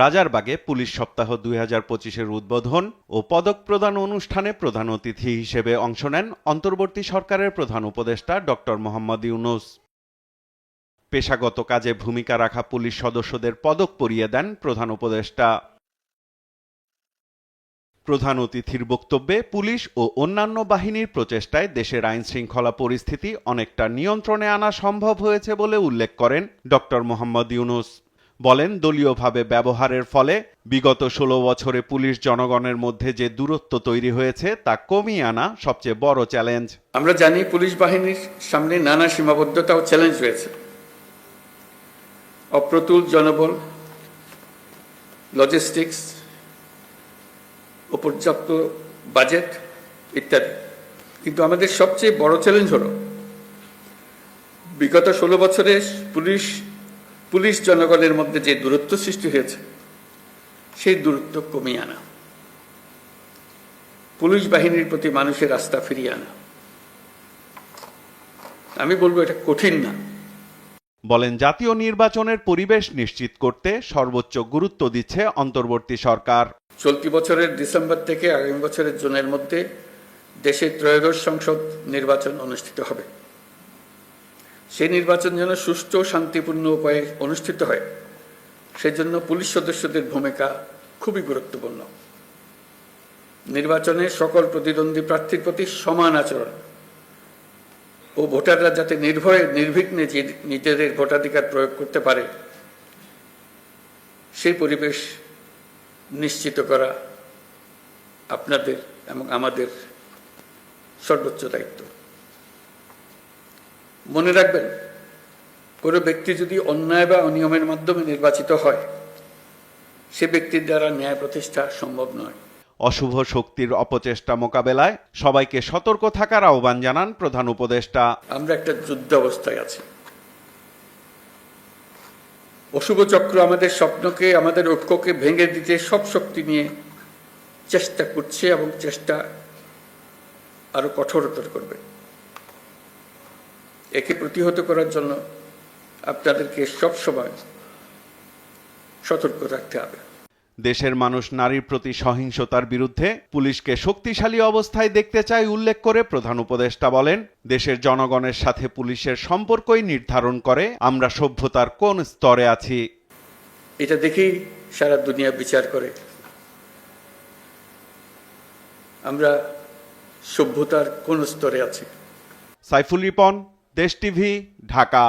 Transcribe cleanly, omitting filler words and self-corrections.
রাজারবাগে police সপ্তাহ 2025-এর উদ্বোধন ও পদক প্রদান অনুষ্ঠানে প্রধান অতিথি হিসেবে অংশ নেন অন্তর্বর্তী সরকারের প্রধান উপদেষ্টা ডক্টর মোহাম্মদ ইউনূস। পেশাগত কাজে ভূমিকা রাখা পুলিশ সদস্যদের পদক পরিয়ে দেন প্রধান উপদেষ্টা। প্রধান অতিথির বক্তব্যে পুলিশ ও অন্যান্য বাহিনীর প্রচেষ্টায় দেশের আইনশৃঙ্খলা পরিস্থিতি অনেকটা নিয়ন্ত্রণে আনা সম্ভব হয়েছে বলে উল্লেখ করেন ডক্টর মোহাম্মদ ইউনূস। বলেন, দলীয়ভাবে ব্যবহারের ফলে বিগত 16 বছরে পুলিশ জনগণের মধ্যে যে দূরত্ব তৈরি হয়েছে তা কমিয়ে আনা সবচেয়ে বড় চ্যালেঞ্জ। আমরা জানি পুলিশ বাহিনীর সামনে নানা সীমাবদ্ধতা ও চ্যালেঞ্জ রয়েছে। অপ্রতুল জনবল, লজিস্টিক্স, অপর্যাপ্ত বাজেট ইত্যাদি। কিন্তু আমাদের সবচেয়ে বড় চ্যালেঞ্জ হলো বিগত 16 বছরে পুলিশ জনগণের মধ্যে যে দূরত্ব সৃষ্টি হয়েছে সেই দূরত্ব কমিয়ে আনা, পুলিশ বাহিনীর প্রতি মানুষের আস্থা ফিরিয়ে আনা। আমি বলবো এটা কঠিন না। বলেন, জাতীয় নির্বাচনের পরিবেশ নিশ্চিত করতে সর্বোচ্চ গুরুত্ব দিচ্ছে অন্তর্বর্তী সরকার। চলতি বছরের ডিসেম্বর থেকে আগামী বছরের জুনের মধ্যে দেশে ত্রয়োদশ সংসদ নির্বাচন অনুষ্ঠিত হবে। সেই নির্বাচন যেন সুষ্ঠু ও শান্তিপূর্ণ উপায়ে অনুষ্ঠিত হয়, সেজন্য পুলিশ সদস্যদের ভূমিকা খুবই গুরুত্বপূর্ণ। নির্বাচনে সকল প্রতিদ্বন্দ্বী প্রার্থীর প্রতি সমান আচরণ ও ভোটাররা যাতে নির্ভয়ে নির্বিঘ্নে নিজেদের ভোটাধিকার প্রয়োগ করতে পারে সেই পরিবেশ নিশ্চিত করা আপনাদের এবং আমাদের সর্বোচ্চ দায়িত্ব। মনে রাখবেন, কোনো ব্যক্তি যদি অন্যায় বা অনিয়মের মাধ্যমে নির্বাচিত হয়, সে ব্যক্তির দ্বারা ন্যায় প্রতিষ্ঠা সম্ভব নয়। অশুভ শক্তির অপচেষ্টা মোকাবেলায় সবাইকে সতর্ক থাকার আহ্বান জানান প্রধান উপদেষ্টা। আমরা একটা যুদ্ধ অবস্থায় আছি। অশুভ চক্র আমাদের স্বপ্নকে, আমাদের ঐক্যকে ভেঙে দিতে সব শক্তি নিয়ে চেষ্টা করছে এবং চেষ্টা আরো কঠোরতর করবে। একে প্রতিহত করার জন্য আপনাদেরকে সবসময় সতর্ক থাকতে হবে। দেশের মানুষ নারীর প্রতি সহিংসতার বিরুদ্ধে পুলিশকে শক্তিশালী অবস্থায় দেখতে চায় উল্লেখ করে প্রধান উপদেষ্টা বলেন, দেশের জনগণের সাথে পুলিশের সম্পর্কই নির্ধারণ করে আমরা সভ্যতার কোন স্তরে আছি। এটা দেখেই সারা দুনিয়া বিচার করে আমরা সভ্যতার কোন স্তরে আছি। সাইফুল রিপন, দেশ টিভি, ঢাকা।